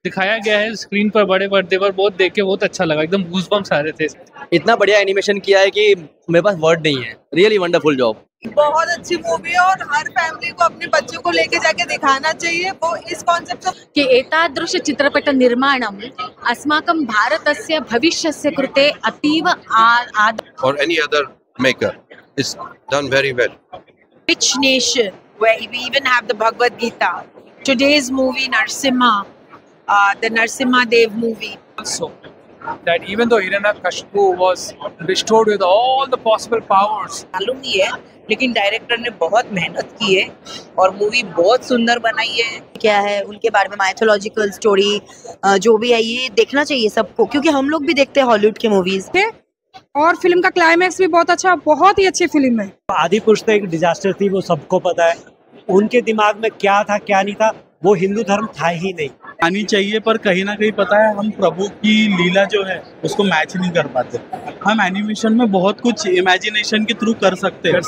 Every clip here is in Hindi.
दिखाया गया है स्क्रीन पर बड़े पर्दे पर, बहुत देख के बहुत अच्छा लगा, एकदम गूज़बम्स आ रहे थे। इतना बढ़िया एनिमेशन किया है कि मेरे पास वर्ड नहीं है। Really wonderful job. बहुत अच्छी मूवी है और हर फैमिली को अपने बच्चों को लेके जाके दिखाना चाहिए। वो इस कॉन्सेप्ट कि एतादृश चित्रपट निर्माणम् अस्माकं भारतस्य भविष्यस्य कृते अतीव or any other maker is done very well. Rich nation where we even have the Bhagavad Gita. Today's movie Narsimha, the Narsimha Dev movie. Also, that even though Hiranyakashipu was restored with all the possible powers, मालूम नहीं है, लेकिन डायरेक्टर ने बहुत मेहनत की है और मूवी बहुत सुंदर बनाई है। क्या है उनके बारे में माइथोलॉजिकल स्टोरी जो भी है, ये देखना चाहिए सबको, क्योंकि हम लोग भी देखते हैं हॉलीवुड की मूवीज। और फिल्म का क्लाइमैक्स भी बहुत अच्छा, बहुत ही अच्छी फिल्म है। आदि पुरुष तो एक डिजास्टर थी, वो सबको पता है। उनके दिमाग में क्या था क्या नहीं था, वो हिंदू धर्म था ही नहीं। आनी चाहिए, पर कहीं ना कहीं पता है हम प्रभु की लीला जो है उसको मैच नहीं कर पाते। हम एनिमेशन में बहुत कुछ इमेजिनेशन के थ्रू कर सकते हैं।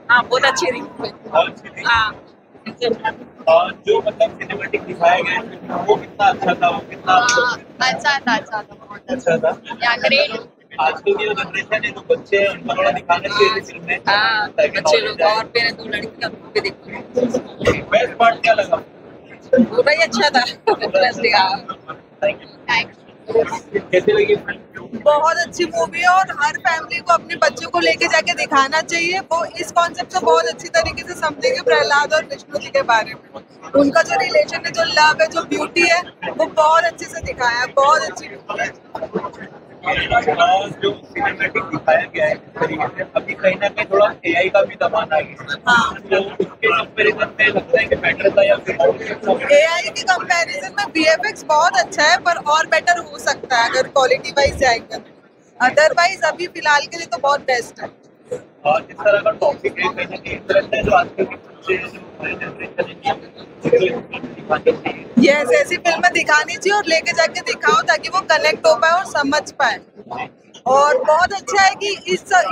हाँ, बहुत अच्छी रही। हाँ, और जो मतलब सिनेमैटिक दिखाया गया है वो कितना अच्छा था, वो कितना अच्छा था, बहुत अच्छा था। या ग्रेट। आजकल की जो जनरेशन है, जो बच्चे हैं, उनको थोड़ा दिखाना चाहिए फिल्म में। बच्चे लोग और मेरे 2 लड़कियां भी देखते। बेस्ट पार्ट क्या लगा? पूरा ही अच्छा था। कैसे लगी? बहुत अच्छी मूवी है और हर फैमिली को अपने बच्चों को लेके जाके दिखाना चाहिए। वो इस कॉन्सेप्ट से बहुत अच्छी तरीके से समझेंगे प्रहलाद और विष्णु जी के बारे में। उनका जो रिलेशन है, जो लव है, जो ब्यूटी है, वो बहुत अच्छे से दिखाया है। बहुत अच्छी मूवी है। जो सिनेमैटिक दिखाया गया है इस तरीके से, अभी कहीं ना कहीं थोड़ा एआई का भी दबाव आ गया। तो उसके कंपैरिजन में लगता है कि बेटर था या फिर एआई के कंपैरिजन में वीएफएक्स बहुत अच्छा है, पर और बेटर हो सकता है अगर क्वालिटी वाइज जाएगा। अदरवाइज अभी फिलहाल के लिए तो बहुत बेस्ट है। और जिस तरह का टॉपिक है, कहीं ना कहीं तरह है जो आजकल की बच्चे यस, ऐसी फिल्में दिखानी चाहिए और लेके जाके दिखाओ ताकि वो कनेक्ट हो पाए और समझ पाए। और बहुत अच्छा है कि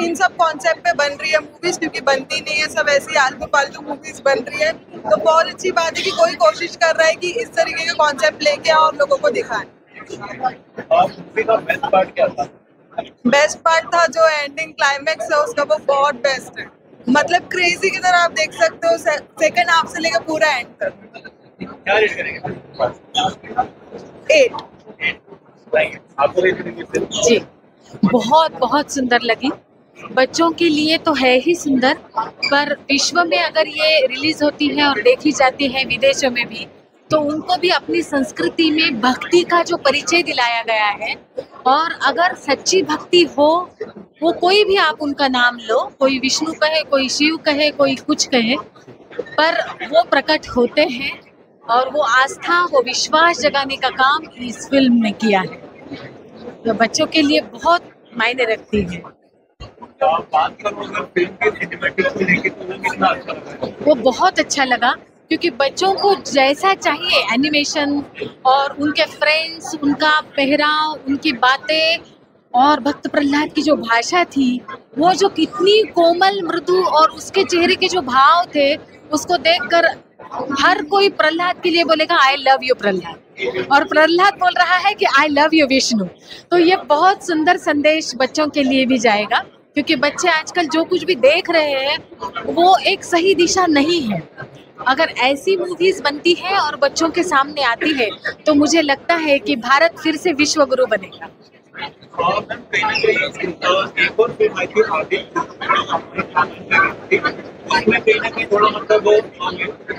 इन सब कॉन्सेप्ट पे बन रही है मूवीज, क्योंकि बनती नहीं है, सब ऐसी आलतू फालतू मूवीज बन रही है। तो बहुत अच्छी बात है कि कोई कोशिश कर रहा है कि इस तरीके के कॉन्सेप्ट लेके आओ और लोगों को दिखाएं। मूवी का बेस्ट पार्ट क्या था? बेस्ट पार्ट था जो एंडिंग क्लाइमैक्स है उसका, वो बहुत बेस्ट है। मतलब क्रेजी की तरह आप देख सकते हो सेकंड हाफ से लेकर पूरा एंड तक। क्या रेट करेंगे? 8। आपको जी, बहुत सुंदर लगी। बच्चों के लिए तो है ही सुंदर, पर विश्व में अगर ये रिलीज होती है और देखी जाती है विदेशों में भी, तो उनको भी अपनी संस्कृति में भक्ति का जो परिचय दिलाया गया है। और अगर सच्ची भक्ति हो, वो कोई भी आप उनका नाम लो, कोई विष्णु कहे, कोई शिव कहे, कोई कुछ कहे, पर वो प्रकट होते हैं और वो आस्था, वो विश्वास जगाने का काम इस फिल्म ने किया है। तो बच्चों के लिए बहुत मायने रखती है। बात करूं अगर फिल्म के सिनेमैटिक को लेके, तो वो कितना अच्छा लगा? वो बहुत अच्छा लगा, क्योंकि बच्चों को जैसा चाहिए एनिमेशन और उनके फ्रेंड्स, उनका पहराव, उनकी बातें और भक्त प्रहलाद की जो भाषा थी, वो जो कितनी कोमल मृदु और उसके चेहरे के जो भाव थे, उसको देखकर हर कोई प्रहलाद के लिए बोलेगा आई लव यू प्रहलाद, और प्रहलाद बोल रहा है कि आई लव यू विष्णु। तो ये बहुत सुंदर संदेश बच्चों के लिए भी जाएगा, क्योंकि बच्चे आजकल जो कुछ भी देख रहे हैं वो एक सही दिशा नहीं है। अगर ऐसी मूवीज बनती है और बच्चों के सामने आती है, तो मुझे लगता है कि भारत फिर से विश्व गुरु बनेगा। और मैम कहीं ना कहीं एक और फिल्म आई थी आदि, उसमें कहीं ना कहीं थोड़ा मतलब इस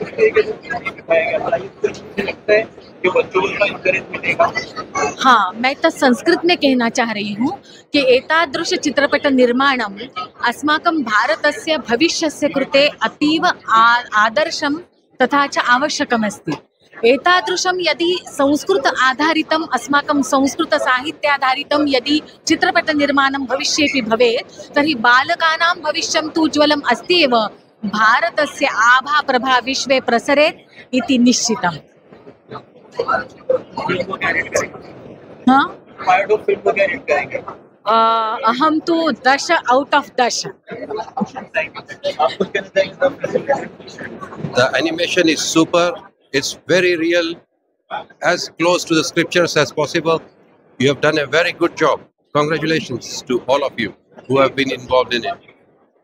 तरीके से दिखाया गया था, मुझे लगता है कि बच्चों को इंकरेज मिलेगा। हाँ, मैं तो संस्कृत में कहना चाह रही हूँ कि एतादृश चित्रपट निर्माणम् अस्माकं भारतस्य भविष्यस्य कृते अतीव आदर्शं तथा च आवश्यकमस्ति। एतादृशं यदि संस्कृत आधारितम् अस्माकं संस्कृत साहित्याधारितं यदि चित्रपट निर्माणं भविष्येपि भवेत्, तर्हि बालकानां भविष्यं तु उज्ज्वलम् अस्ति एव। भारतस्य आभा प्रभा विश्वे प्रसरेत् इति निश्चितम्। हाँ, फिल्म को क्या रेट करेंगे? हम तो 10 out of 10. The animation is super. It's very real, as close to the scriptures as possible. You have done a very good job. Congratulations to all of you who have been involved in it.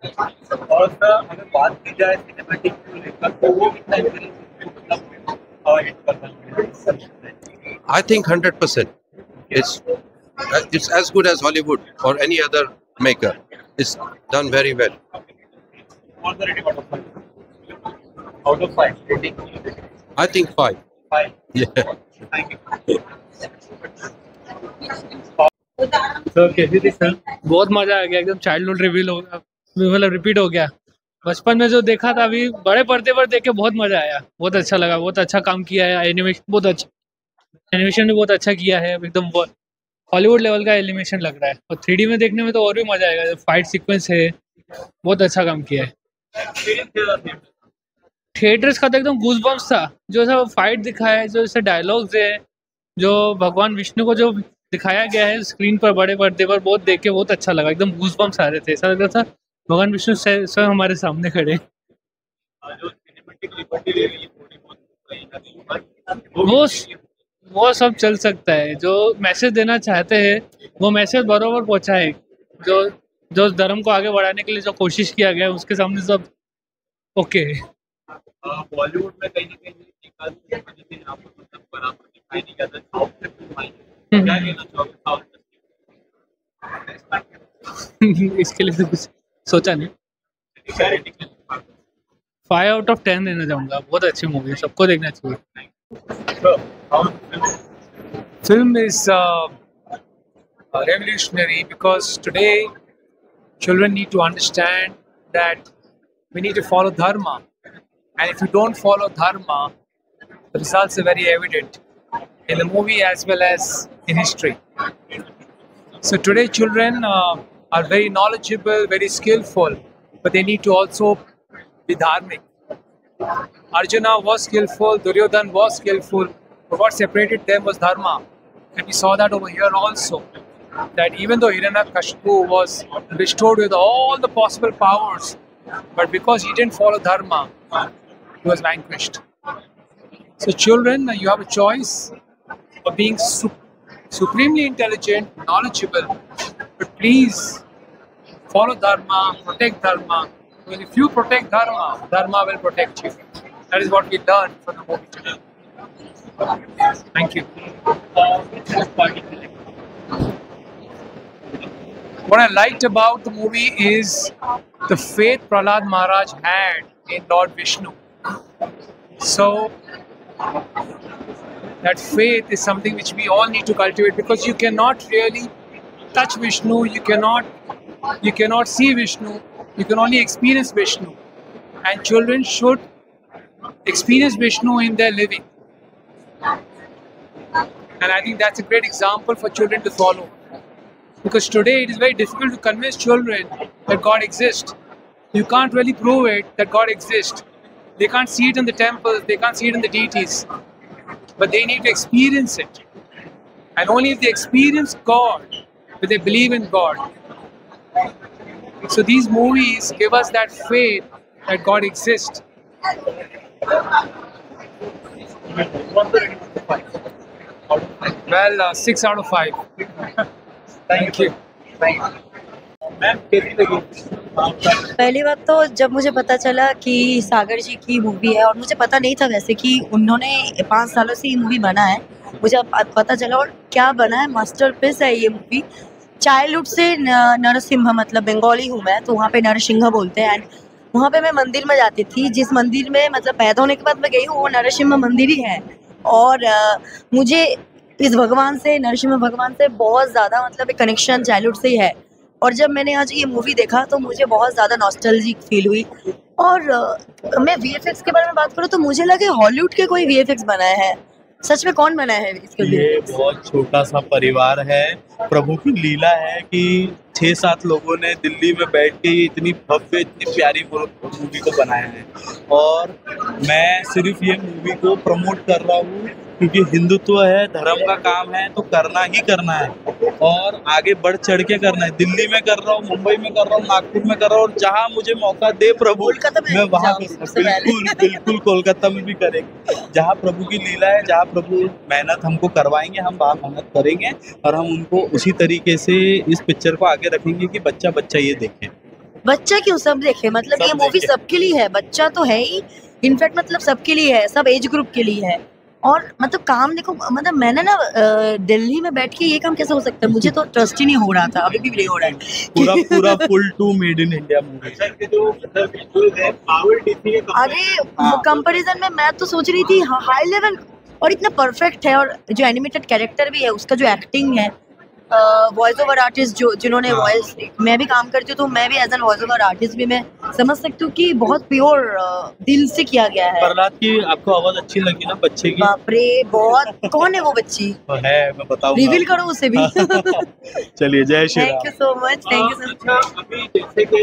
और सर अगर बात की जाए सिनेमैटिक को लेकर तो वो कितना हिट करता है? I think 100%. It's as good as Hollywood or any other maker. It's done very well. What's the rating out of 5? Out of 5 rating? I think 5. 5. Yeah. Thank you. Sir कैसी थी सर? बहुत मजा आ गया, एकदम चाइल्डहुड रिवील हो गया, मतलब रिपीट हो गया. बचपन में जो देखा था अभी बड़े पर्दे पर देख के बहुत मजा आया, बहुत अच्छा लगा, बहुत अच्छा काम किया है. एनिमेशन भी बहुत अच्छा किया है, एकदम हॉलीवुड लेवल का एनिमेशन लग रहा है. और 3D में देखने में तो और भी मजा आएगा. जो फाइट सीक्वेंस है बहुत अच्छा काम किया है. थिएटर्स का तो एकदम गूज़बम्स था. जो सब फाइट दिखाया है, जो जैसे डायलॉग्स है, जो भगवान विष्णु को जो दिखाया गया है स्क्रीन पर बड़े पर्दे पर, बहुत देख के बहुत अच्छा लगा. एकदम गूज़बम्स आ रहे थे, ऐसा लग रहा था भगवान विष्णु स्वयं हमारे सामने खड़े. वो सब चल सकता है. जो मैसेज देना चाहते हैं वो मैसेज बरोबर पहुंचाए. जो धर्म को आगे बढ़ाने के लिए जो कोशिश किया गया है उसके सामने सब ओके. बॉलीवुड में कहीं ना कहीं यहाँ पर मतलब बराबर दिखाई नहीं जाता. क्या कहना चाहोगे? इसके लिए तो कुछ सोचा नहीं. 5 आउट ऑफ 10 देना चाहूँगा. बहुत अच्छी मूवी है, सबको देखना चाहिए. Film is revolutionary because today children need to understand that we need to follow dharma, and if you don't follow dharma, the results are very evident in the movie as well as in history. So today children are very knowledgeable, very skillful, but they need to also be dharmic. Arjuna was skillful, Duryodhan was skillful, but what separated them was dharma. And we saw that over here also, that even though Hiranyakashipu was restored with all the possible powers, but because he didn't follow dharma, he was vanquished. So children, you have a choice of being supremely intelligent, knowledgeable, but please follow dharma, protect dharma. Well, if you protect dharma, dharma will protect you. That is what we learned from the movie today. Thank you. What I liked about the movie is the faith Prahlad Maharaj had in Lord Vishnu. So that faith is something which we all need to cultivate, because you cannot really touch Vishnu, you cannot see Vishnu, you can only experience Vishnu. And children should experience Vishnu in their living. And I think that's a great example for children to follow. Because today it is very difficult to convince children that God exists. You can't really prove it that God exists. They can't see it in the temples, they can't see it in the deities. But they need to experience it. And only if they experience God will they believe in God. So these movies give us that faith that God exists. Well, 6 out of 5. Thank you. पहली बात तो जब मुझे पता चला कि सागर जी की मूवी है, और मुझे पता नहीं था वैसे कि उन्होंने 5 सालों से ये मूवी बना है, मुझे अब पता चला. और क्या बना है, मास्टरपीस है ये मूवी. चाइल्डहुड से नरसिम्हा, मतलब बंगाली हूँ मैं, तो वहाँ पे नरसिंहा बोलते हैं. एंड वहाँ पे मैं मंदिर में जाती थी, जिस मंदिर में मतलब पैदा होने के बाद मैं गई हूँ वो नरसिम्हा मंदिर ही है. और मुझे इस भगवान से, नरसिम्हा भगवान से बहुत ज़्यादा मतलब एक कनेक्शन चाइल्डहुड से ही है. और जब मैंने आज ये मूवी देखा तो मुझे बहुत ज़्यादा नॉस्टैल्जिक फील हुई. और मैं वीएफएक्स के बारे में बात करूँ तो मुझे लगे हॉलीवुड के कोई वीएफएक्स बनाया है. सच में कौन बनाया है इसके लिए? ये बहुत छोटा सा परिवार है, प्रभु की लीला है कि 6-7 लोगों ने दिल्ली में बैठ के ये इतनी भव्य, इतनी प्यारी मूवी को बनाया है. और मैं सिर्फ ये मूवी को प्रमोट कर रहा हूँ क्योंकि हिंदुत्व है, धर्म का काम है तो करना ही करना है और आगे बढ़ चढ़ के करना है। दिल्ली में कर रहा हूँ, मुंबई में कर रहा हूँ, नागपुर में कर रहा हूँ और जहाँ मुझे मौका दे प्रभु मैं वहाँ करूँगा। बिल्कुल बिल्कुल कोलकाता में भी करेंगे। जहाँ प्रभु की लीला है, जहाँ प्रभु मेहनत हमको करवाएंगे, हम वहाँ मेहनत करेंगे और हम उनको उसी तरीके से इस पिक्चर को आगे रखेंगे कि बच्चा बच्चा ये देखे। बच्चा क्यों, सब देखे, मतलब सब ये मूवी देखे। सबके लिए है, बच्चा तो है ही, इनफैक्ट मतलब सबके लिए है, सब एज ग्रुप के लिए है। और मतलब काम देखो, मतलब मैंने ना दिल्ली में बैठ के ये काम कैसे हो सकता है, मुझे तो ट्रस्ट ही नहीं हो रहा था, अभी भी नहीं हो रहा है। पूरा पूरा full to made in India movie. अरे कंपैरिजन में मैं तो सोच रही थी हाई लेवल और इतना परफेक्ट है, और जो एनिमेटेड कैरेक्टर भी है, उसका जो एक्टिंग है, वॉइस ओवर आर्टिस्ट जिन्होंने वॉइस, मैं भी काम करती हूँ तो मैं भी as an voice over artist भी मैं समझ सकती हूँ कि बहुत प्योर दिल से किया गया है। प्रहलाद की आपको आवाज अच्छी लगी ना बच्चे की? बाप रे, बहुत। कौन है वो बच्ची? है, मैं बताऊंगा। रिवील करो उसे भी। चलिए, जय Shri Ram. Thank you so much, thank you so much. अभी जैसे कि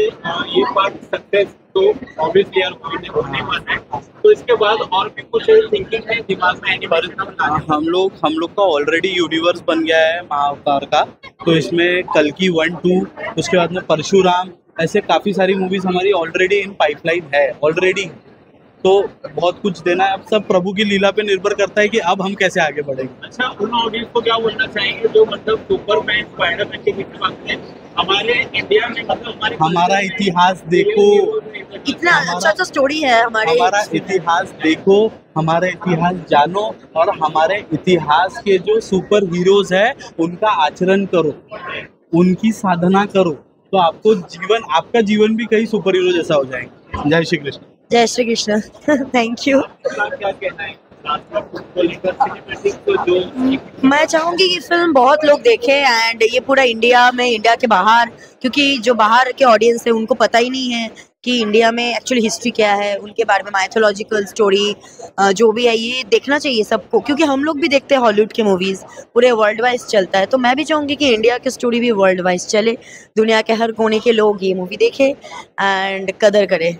ये पार्ट सक्सेस तो ऑब्वियसली यार मूवी ने होने वाला है, तो इसके बाद और भी कुछ थिंकिंग है दिमाग में एनिमेशन? हम लोग का ऑलरेडी यूनिवर्स बन गया है महाअवतार का, तो इसमें कल्कि 1, 2, उसके बाद में परशुराम, ऐसे काफ़ी सारी मूवीज हमारी ऑलरेडी इन पाइपलाइन है ऑलरेडी। तो बहुत कुछ देना है, अब सब प्रभु की लीला पे निर्भर करता है कि अब हम कैसे आगे बढ़ेंगे। अच्छा, उन ऑडियंस को क्या बोलना चाहेंगे जो मतलब सुपरमैन, स्पाइडरमैन के पीछे भागते हैं? हमारे इंडिया में मतलब हमारा इतिहास देखो, इतना अच्छा स्टोरी है हमारा इतिहास देखो, हमारा इतिहास जानो और हमारे इतिहास के जो सुपर हीरोज है उनका आचरण करो, उनकी साधना करो, तो आपका जीवन भी कहीं सुपर हीरो जैसा हो जाएगा। जय श्री कृष्ण। जय श्री कृष्ण। Thank you. क्या कहना है? मैं चाहूंगी कि फिल्म बहुत लोग देखें, एंड ये पूरा इंडिया में, इंडिया के बाहर, क्योंकि जो बाहर के ऑडियंस है उनको पता ही नहीं है कि इंडिया में एक्चुअली हिस्ट्री क्या है, उनके बारे में माइथोलॉजिकल स्टोरी जो भी है, ये देखना चाहिए सबको, क्योंकि हम लोग भी देखते हैं हॉलीवुड की मूवीज़, पूरे वर्ल्ड वाइज चलता है, तो मैं भी चाहूँगी कि इंडिया की स्टोरी भी वर्ल्ड वाइज चले, दुनिया के हर कोने के लोग ये मूवी देखें एंड कदर करें।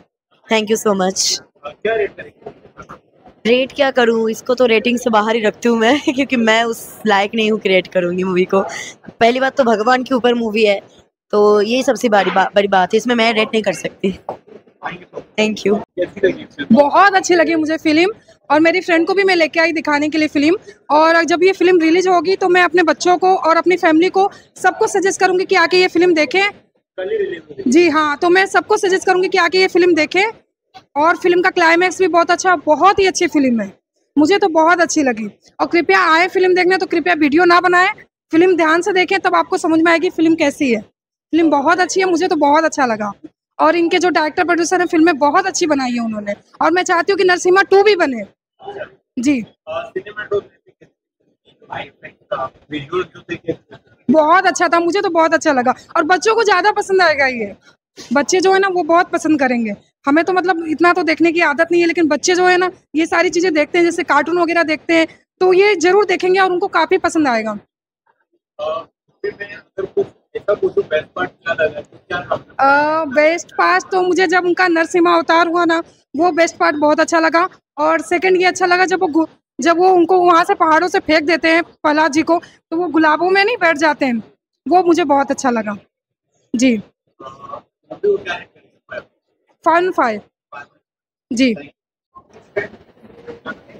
Thank you so much. क्या रेट करेंगे? रेट क्या करूँ, इसको तो रेटिंग से बाहर ही रखती हूँ मैं क्योंकि मैं उस लायक नहीं हूँ कि रेट करूँगी मूवी को। पहली बात तो भगवान के ऊपर मूवी है, तो यही सबसे बड़ी बात है, इसमें मैं रेट नहीं कर सकती। Thank you. बहुत अच्छी लगी मुझे फिल्म, और मेरी फ्रेंड को भी मैं लेके आई दिखाने के लिए फिल्म, और जब ये फिल्म रिलीज होगी तो मैं अपने बच्चों को और अपनी फैमिली को सबको सजेस्ट करूँगी कि आके ये फिल्म देखें। जी हाँ, तो मैं सबको सजेस्ट करूँगी कि आके ये फिल्म देखें, और फिल्म का क्लाइमैक्स भी बहुत अच्छा, बहुत ही अच्छी फिल्म है, मुझे तो बहुत अच्छी लगी। और कृपया आए फिल्म देखने, तो कृपया वीडियो ना बनाएं, फिल्म ध्यान से देखें, तब आपको समझ में आएगी फिल्म कैसी है। फिल्म बहुत अच्छी है, मुझे तो बहुत अच्छा लगा, और इनके जो डायरेक्टर प्रोड्यूसर हैं फिल्में बहुत अच्छी बनाई है उन्होंने, और मैं चाहती हूँ कि नरसिम्हा 2 भी बने। जी बहुत अच्छा था, मुझे तो बहुत अच्छा लगा, और बच्चों को ज्यादा पसंद आएगा ये। बच्चे जो है ना वो बहुत पसंद करेंगे। हमें तो मतलब इतना तो देखने की आदत नहीं है, लेकिन बच्चे जो है ना ये सारी चीजें देखते हैं, जैसे कार्टून वगैरह देखते हैं, तो ये जरूर देखेंगे और उनको काफी पसंद आएगा। बेस्ट पार्ट तो मुझे जब उनका नरसिम्हा अवतार हुआ ना, वो बेस्ट पार्ट बहुत अच्छा लगा, और सेकंड ये अच्छा लगा जब वो उनको वहां से पहाड़ों से फेंक देते हैं प्रहलाद जी को, तो वो गुलाबों में नहीं बैठ जाते हैं, वो मुझे बहुत अच्छा लगा। जी फन 5। जी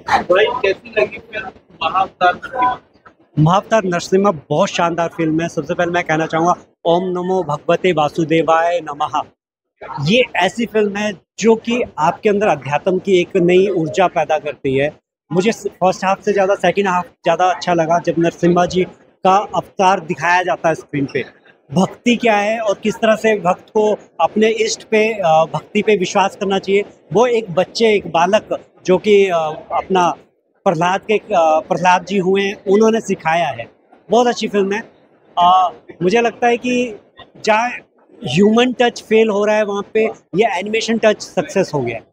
कैसी लगी फिल्म महाअवतार नरसिम्हा? बहुत शानदार फिल्म है। सबसे पहले मैं कहना चाहूँगा ओम नमो भगवते वासुदेवाय नमः। ये ऐसी फिल्म है जो कि आपके अंदर अध्यात्म की एक नई ऊर्जा पैदा करती है। मुझे फर्स्ट हाफ से ज़्यादा सेकंड हाफ ज़्यादा अच्छा लगा, जब नरसिम्हा जी का अवतार दिखाया जाता है स्क्रीन पे। भक्ति क्या है और किस तरह से भक्त को अपने इष्ट पे, भक्ति पे विश्वास करना चाहिए, वो एक बच्चे, एक बालक जो कि अपना प्रहलाद जी हुए हैं, उन्होंने सिखाया है। बहुत अच्छी फिल्म है। मुझे लगता है कि जहाँ ह्यूमन टच फेल हो रहा है वहाँ पे ये एनिमेशन टच सक्सेस हो गया है।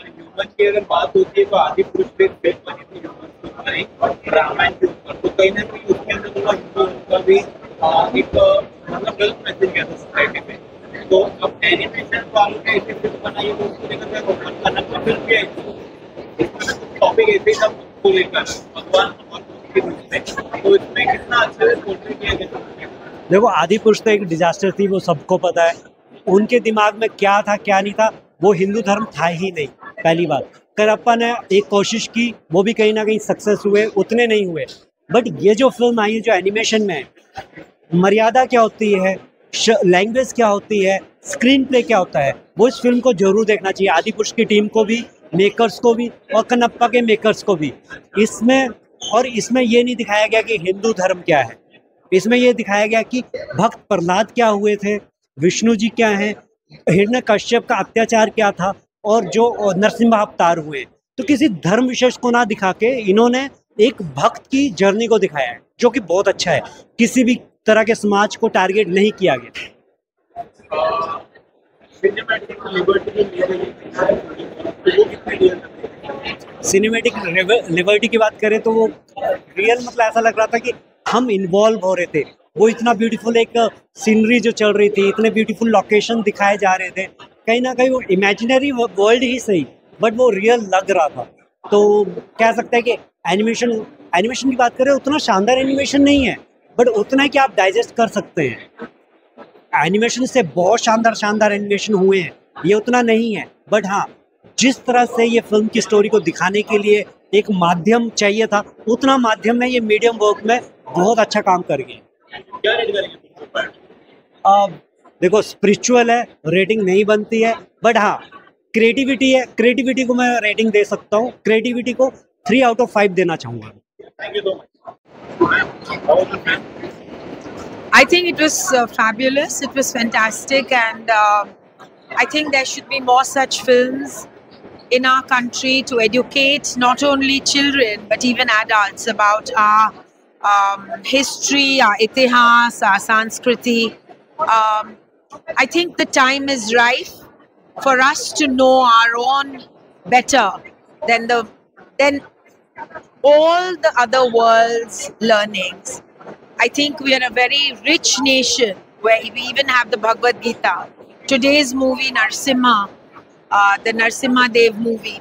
ह्यूमन की अगर बात होती है तो आदि पुरुष पे फिल्म बनी थी ह्यूमन और रामायण के ऊपर, तो कहीं ना कहीं उसके अंदर थोड़ा ह्यूमन का भी एक मतलब गलत मैसेज गया था सोसाइटी में। तो अब एनिमेशन वालों ने ऐसी फिल्म बनाई है तो उसको लेकर मैं रोकन करना फिल्म भी है, इसमें टॉपिक ऐसे ही सब को लेकर भगवान और के रूप में, तो इसमें कितना अच्छा से पोर्ट्रे किया गया। देखो आदि पुरुष तो एक डिजास्टर थी, वो सबको पता है। उनके दिमाग में क्या था क्या नहीं था, वो हिंदू धर्म था ही नहीं। पहली बात, करप्पा ने एक कोशिश की, वो भी कहीं ना कहीं सक्सेस हुए, उतने नहीं हुए। बट ये जो फिल्म आई है, जो एनिमेशन में है, मर्यादा क्या होती है, लैंग्वेज क्या होती है, स्क्रीन प्ले क्या होता है, वो इस फिल्म को जरूर देखना चाहिए। आदि पुरुष की टीम को भी, मेकर्स को भी, और कन्नप्पा के मेकर्स को भी। इसमें ये नहीं दिखाया गया कि हिंदू धर्म क्या है, इसमें ये दिखाया गया कि भक्त प्रहलाद क्या हुए थे, विष्णु जी क्या हैं, हिरण्यकश्यप का अत्याचार क्या था, और जो नरसिम्हा अवतार हुए। तो किसी धर्म विशेष को ना दिखा के इन्होंने एक भक्त की जर्नी को दिखाया है, जो कि बहुत अच्छा है। किसी भी तरह के समाज को टारगेट नहीं किया गया। सिनेमैटिक लिबर्टी की बात करें तो वो रियल, मतलब ऐसा लग रहा था कि हम इन्वॉल्व हो रहे थे। वो इतना ब्यूटीफुल एक सीनरी जो चल रही थी, इतने ब्यूटीफुल लोकेशन दिखाए जा रहे थे, कहीं ना कहीं वो इमेजिनरी वर्ल्ड ही सही, बट वो रियल लग रहा था। तो कह सकते हैं कि एनिमेशन की बात करें, उतना शानदार एनिमेशन नहीं है, बट उतना है कि आप डाइजेस्ट कर सकते हैं। एनिमेशन से बहुत शानदार एनिमेशन हुए हैं, ये उतना नहीं है। बट हाँ, जिस तरह से ये फिल्म की स्टोरी को दिखाने के लिए एक माध्यम चाहिए था, उतना माध्यम में ये मीडियम वर्क में बहुत अच्छा काम कर गए। देखो स्पिरिचुअल है, रेटिंग नहीं बनती है, बट हाँ क्रिएटिविटी है, क्रिएटिविटी को मैं रेटिंग दे सकता हूँ। क्रिएटिविटी को 3 out of 5 देना चाहूँगा। I think it was fabulous. It was fantastic, and I think there should be more such films in our country to educate not only children but even adults about our history, our itihas, our sanskriti. I think the time is ripe for us to know our own better than all the other world's learnings. I think we are a very rich nation where we even have the Bhagavad Gita. Today's movie Narsimha, the Narsimha Dev movie,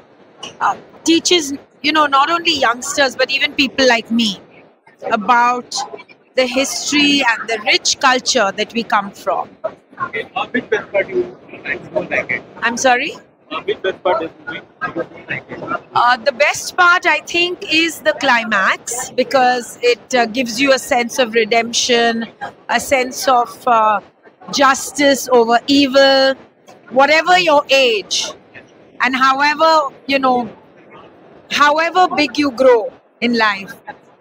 teaches, not only youngsters but even people like me about the history and the rich culture that we come from. Which best part you like it? I'm sorry? Which best part is the movie? The best part, I think, is the climax, because it gives you a sense of redemption, a sense of justice over evil, whatever your age, and however big you grow in life,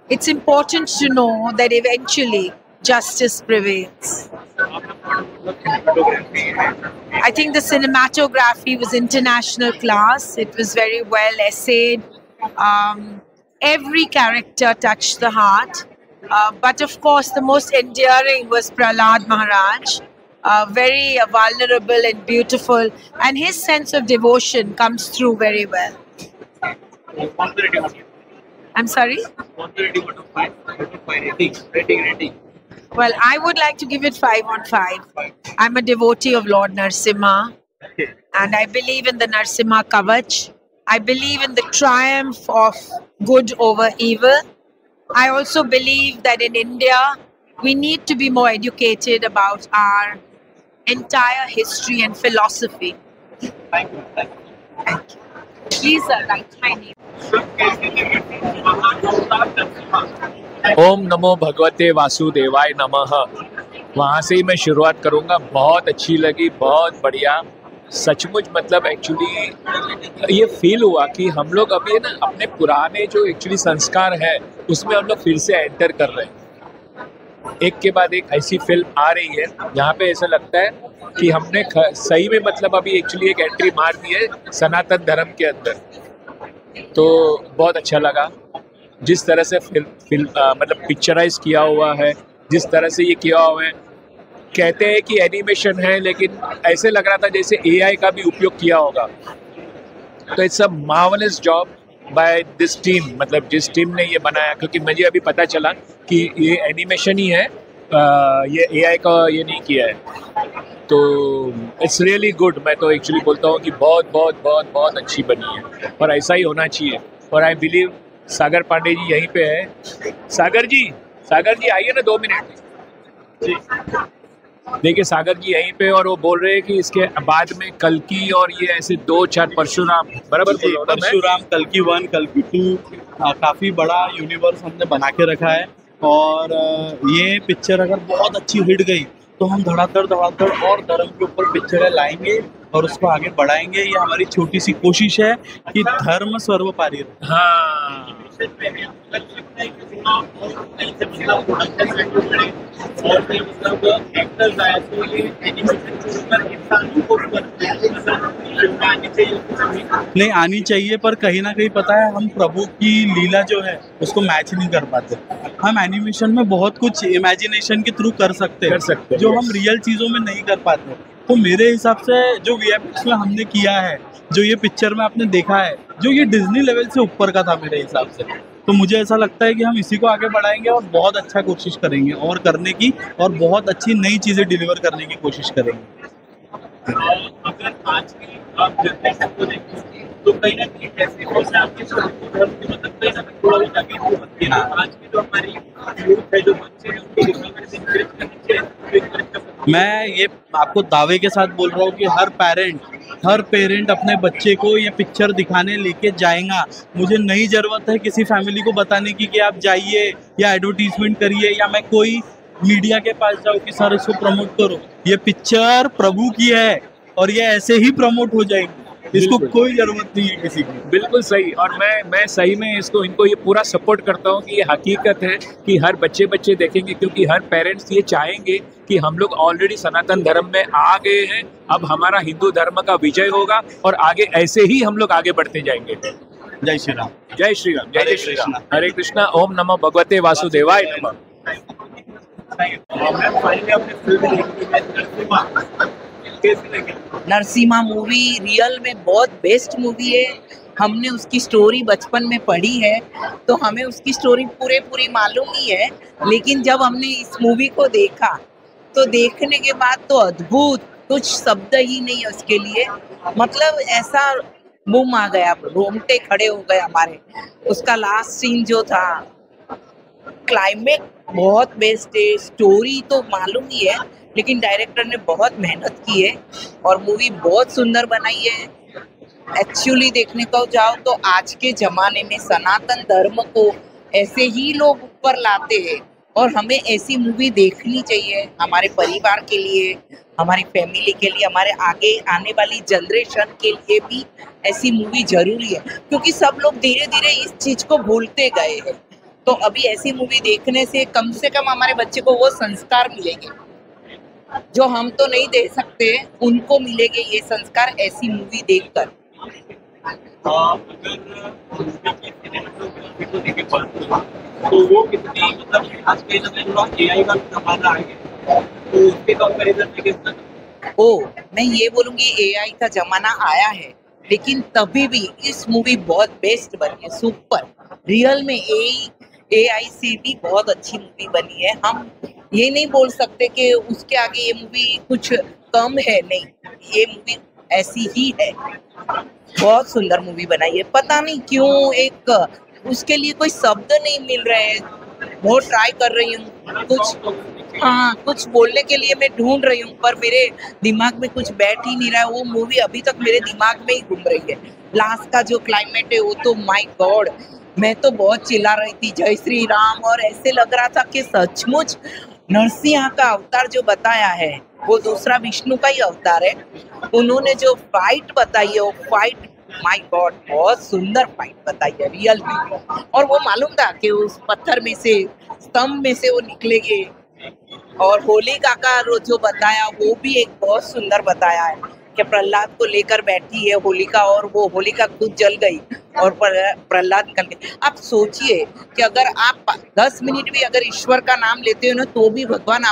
it's important to know that eventually justice prevails. I think the cinematography was international class. It was very well essayed. Every character touched the heart. But of course, the most endearing was Prahlad Maharaj. Very vulnerable and beautiful. And his sense of devotion comes through very well. I'm sorry? Rating. Well, I would like to give it 5 on 5. I'm a devotee of Lord Narsimha, and I believe in the Narsimha Kavach. I believe in the triumph of good over evil. I also believe that in India, we need to be more educated about our entire history and philosophy. Thank you. Thank you. Please write my name. ओम नमो भगवते वासुदेवाय नमः। वहाँ से ही मैं शुरुआत करूँगा। बहुत अच्छी लगी, बहुत बढ़िया, सचमुच। मतलब एक्चुअली ये फील हुआ कि हम लोग अभी है ना अपने पुराने जो एक्चुअली संस्कार है उसमें हम लोग फिर से एंटर कर रहे हैं। एक के बाद एक ऐसी फिल्म आ रही है जहाँ पे ऐसा लगता है कि हमने सही में मतलब अभी एक्चुअली एक एंट्री मार दी है सनातन धर्म के अंदर। तो बहुत अच्छा लगा जिस तरह से मतलब पिक्चराइज किया हुआ है, जिस तरह से ये किया हुआ है। कहते हैं कि एनिमेशन है, लेकिन ऐसे लग रहा था जैसे AI का भी उपयोग किया होगा। तो it's a marvellous job by this team, मतलब जिस टीम ने ये बनाया, क्योंकि मुझे अभी पता चला कि ये एनिमेशन ही है, ये AI का ये नहीं किया है। तो इट्स रियली गुड। मैं तो एक्चुअली बोलता हूँ कि बहुत बहुत बहुत बहुत अच्छी बनी है और ऐसा ही होना चाहिए। और आई बिलीव सागर पांडे जी यहीं पे है। सागर जी आइए ना 2 मिनट। देखिए सागर जी यहीं पे, और वो बोल रहे हैं कि इसके बाद में कल्कि और ये ऐसे 2-4 परशुराम, बराबर बोल रहा हूं ना मैं? परशुराम, कल्कि 1, कल्कि 2 काफी बड़ा यूनिवर्स हमने बना के रखा है। और ये पिक्चर अगर बहुत अच्छी हिट गई तो हम धड़ाधड़ और धर्म के ऊपर पिक्चरें लाएंगे और उसको आगे बढ़ाएंगे। ये हमारी छोटी सी कोशिश है कि धर्म सर्वोपरि रहे। हाँ, नहीं आनी चाहिए, पर कहीं ना कहीं पता है हम प्रभु की लीला जो है उसको मैच नहीं कर पाते। हम एनिमेशन में बहुत कुछ इमेजिनेशन के थ्रू कर सकते हैं जो हम रियल चीज़ों में नहीं कर पाते। तो मेरे हिसाब से जो VFX में हमने किया है, जो ये पिक्चर में आपने देखा है, जो ये डिज्नी लेवल से ऊपर का था मेरे हिसाब से। तो मुझे ऐसा लगता है कि हम इसी को आगे बढ़ाएंगे और बहुत अच्छा कोशिश करेंगे और करने की, और बहुत अच्छी नई चीज़ें डिलीवर करने की कोशिश करेंगे। अगर आज की आप जनरेशन को देखें तो कहीं ना कहीं ऐसे आपके मतलब कहीं ना कहीं थोड़ा बहुत अभी होती है। आज की जो हमारी यूथ है, जो बच्चे हैं, उनको encourage करनी चाहिए। मैं ये आपको दावे के साथ बोल रहा हूँ कि हर पेरेंट अपने बच्चे को ये पिक्चर दिखाने लेके जाएगा। मुझे नहीं ज़रूरत है किसी फैमिली को बताने की कि आप जाइए या एडवर्टीजमेंट करिए या मैं कोई मीडिया के पास जाऊँ कि सर इसको प्रमोट करो। ये पिक्चर प्रभु की है और ये ऐसे ही प्रमोट हो जाएगी, इसको कोई जरूरत नहीं है किसी की। बिल्कुल सही। और मैं सही में इनको ये पूरा सपोर्ट करता हूँ कि ये हकीकत है कि हर बच्चे देखेंगे, क्योंकि हर पेरेंट्स ये चाहेंगे कि हम लोग ऑलरेडी सनातन धर्म में आ गए हैं, अब हमारा हिंदू धर्म का विजय होगा और आगे ऐसे ही हम लोग आगे बढ़ते जाएंगे। जय श्री राम। जय श्री राम। जय श्री राम। हरे कृष्णा। ओम नमो भगवते वासुदेवाय नमः। नरसिम्हा मूवी रियल में बहुत बेस्ट मूवी है। हमने उसकी स्टोरी बचपन में पढ़ी है तो हमें उसकी स्टोरी पूरी मालूम ही है, लेकिन जब हमने इस मूवी को देखा तो देखने के बाद तो अद्भुत, कुछ शब्द ही नहीं है उसके लिए। मतलब ऐसा मुंह आ गया, रोंगटे खड़े हो गए हमारे। उसका लास्ट सीन जो था, क्लाइमेक्स बहुत बेस्ट है। स्टोरी तो मालूम ही है, लेकिन डायरेक्टर ने बहुत मेहनत की है और मूवी बहुत सुंदर बनाई है। एक्चुअली देखने को जाओ तो आज के ज़माने में सनातन धर्म को ऐसे ही लोग ऊपर लाते हैं और हमें ऐसी मूवी देखनी चाहिए। हमारे परिवार के लिए, हमारी फैमिली के लिए, हमारे आगे आने वाली जनरेशन के लिए भी ऐसी मूवी जरूरी है, क्योंकि सब लोग धीरे धीरे इस चीज़ को भूलते गए हैं। तो अभी ऐसी मूवी देखने से कम हमारे बच्चे को वो संस्कार मिलेंगे जो हम तो नहीं दे सकते, उनको मिलेंगे ये संस्कार ऐसी मूवी देखकर। तो वो कितनी मतलब आज के समय AI का जमाना आ गया, तो उसके कंपैरिजन में कितना? मैं ये बोलूँगी AI का जमाना आया है, लेकिन तभी भी इस मूवी बहुत बेस्ट बनी है, सुपर। रियल में AI से भी बहुत अच्छी मूवी बनी है। हम ये नहीं बोल सकते कि उसके आगे ये मूवी कुछ कम है, नहीं, ये मूवी ऐसी ही है। बहुत सुंदर मूवी बनाई है। पता नहीं क्यों एक उसके लिए कोई शब्द नहीं मिल रहे हैं। बहुत ट्राई कर रही हूँ, कुछ बोलने के लिए मैं ढूंढ रही हूँ, पर मेरे दिमाग में कुछ बैठ ही नहीं रहा है। वो मूवी अभी तक मेरे दिमाग में ही घूम रही है। लास्ट का जो क्लाइमेट है वो तो माय गॉड, मैं तो बहुत चिल्ला रही थी जय श्री राम, और ऐसे लग रहा था कि सचमुच नरसिंह का अवतार जो बताया है वो दूसरा विष्णु का ही अवतार है। उन्होंने जो फाइट बताई है वो फाइट माय गॉड बहुत सुंदर फाइट बताई है रियल में। और वो मालूम था कि उस पत्थर में से, स्तंभ में से वो निकलेंगे। और होलिका का जो बताया वो भी एक बहुत सुंदर बताया है कि प्रहलाद को लेकर बैठी है होलिका और वो होलिका खुद जल गई और प्रहलाद निकल गए। आप सोचिए कि अगर आप 10 मिनट भी अगर ईश्वर का नाम लेते हो ना तो भी भगवान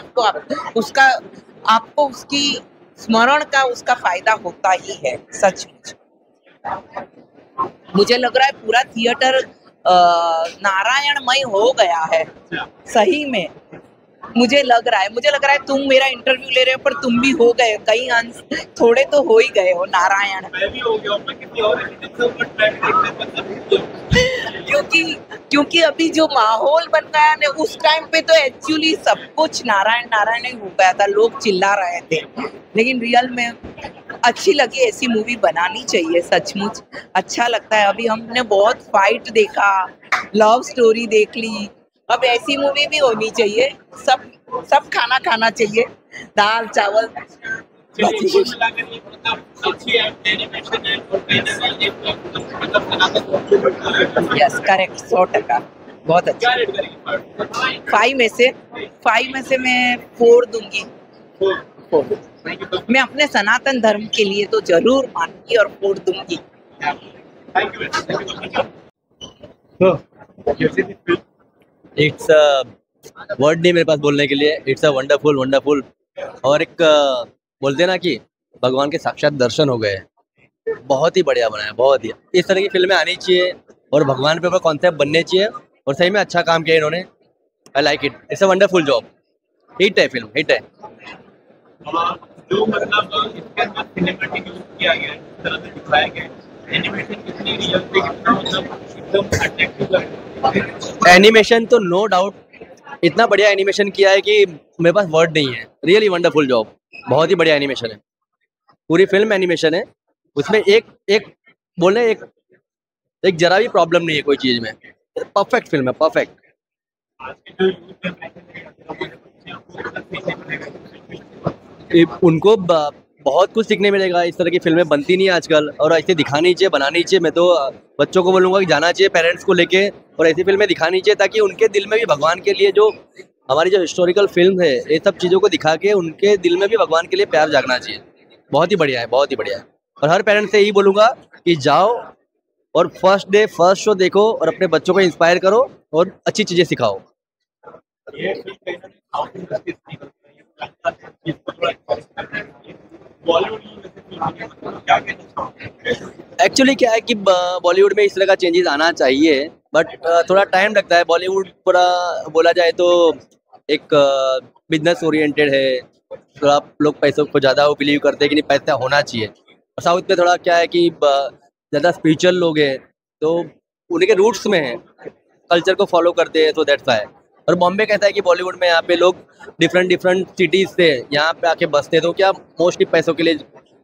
आपको उसकी स्मरण का उसका फायदा होता ही है। सचमुच मुझे लग रहा है पूरा थिएटर नारायणमय हो गया है सही में। मुझे लग रहा है तुम मेरा इंटरव्यू ले रहे हो पर तुम भी हो गए कई अंश, थोड़े तो हो ही गए हो नारायण। मैं भी हो गया, मैं किसी और क्योंकि अभी जो माहौल बन गया ना उस टाइम पे तो एक्चुअली सब कुछ नारायण नारायण ही हो गया था, लोग चिल्ला रहे थे, लेकिन रियल में अच्छी लगी। ऐसी मूवी बनानी चाहिए, सचमुच अच्छा लगता है। अभी हमने बहुत फाइट देखा, लव स्टोरी देख ली, अब ऐसी मूवी भी होनी चाहिए। सब खाना खाना चाहिए, दाल चावल। यस करेक्ट, 100%, बहुत अच्छा। 5 में से मैं 4 दूंगी। 4 मैं अपने सनातन धर्म के लिए तो जरूर मानूंगी और 4 दूंगी। इट्स वर्ड नहीं मेरे पास बोलने के लिए। इट्स अ वंडरफुल वंडरफुल, और एक बोलते हैं ना कि भगवान के साक्षात दर्शन हो गए। बहुत ही बढ़िया बनाया, बहुत ही। इस तरह की फिल्में आनी चाहिए और भगवान पे ऊपर कॉन्सेप्ट बनने चाहिए, और सही में अच्छा काम किया इन्होंने। I like it, it's a wonderful job. Hit है फिल्म, हिट है। जो मतलब इसके अंदर सिनेमैटिक यूज किया गया है, इस तरह से दिखाया गया है, एनिमेशन कितनी रियल पे, कितना मतलब एकदम अट्रैक्टिव लग रहा है। एनिमेशन तो नो डाउट इतना बढ़िया एनिमेशन किया है कि मेरे पास वर्ड नहीं है। रियली वंडरफुल जॉब, बहुत ही बढ़िया एनिमेशन है। पूरी फिल्म एनिमेशन है, उसमें एक बोले एक जरा भी प्रॉब्लम नहीं है कोई चीज में। परफेक्ट फिल्म है, परफेक्ट। उनको बहुत कुछ सीखने मिलेगा। इस तरह की फिल्में बनती नहीं है आजकल, और ऐसे दिखानी चाहिए, बनानी चाहिए। मैं तो बच्चों को बोलूँगा कि जाना चाहिए पेरेंट्स को लेके, और ऐसी फिल्में दिखानी चाहिए ताकि उनके दिल में भी भगवान के लिए, जो हमारी जो हिस्टोरिकल फिल्म है, ये सब चीज़ों को दिखा के उनके दिल में भी भगवान के लिए प्यार जागना चाहिए। बहुत ही बढ़िया है, बहुत ही बढ़िया है। और हर पेरेंट्स से यही बोलूँगा कि जाओ और फर्स्ट डे फर्स्ट शो देखो और अपने बच्चों को इंस्पायर करो और अच्छी चीज़ें सिखाओ। एक्चुअली क्या है कि बॉलीवुड में इस तरह का चेंजेस आना चाहिए, बट थोड़ा टाइम लगता है। बॉलीवुड पूरा बोला जाए तो एक बिजनेस ओरिएंटेड है। थोड़ा लोग पैसों को ज़्यादा बिलीव करते हैं कि नहीं, पैसा होना चाहिए। और साउथ में थोड़ा क्या है कि ज़्यादा स्पिरिचुअल लोग हैं, तो उनके रूट्स में है, कल्चर को फॉलो करते हैं, तो दैट्स व्हाई। और बॉम्बे कहता है कि बॉलीवुड में यहाँ पे लोग डिफरेंट सिटीज़ से यहाँ पे आके बसते हैं, तो क्या मोस्टली पैसों के लिए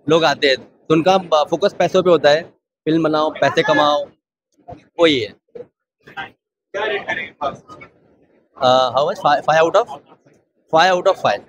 लोग आते हैं, तो उनका फोकस पैसों पे होता है। फिल्म बनाओ, पैसे कमाओ, वही है। How much? 5 out of 5।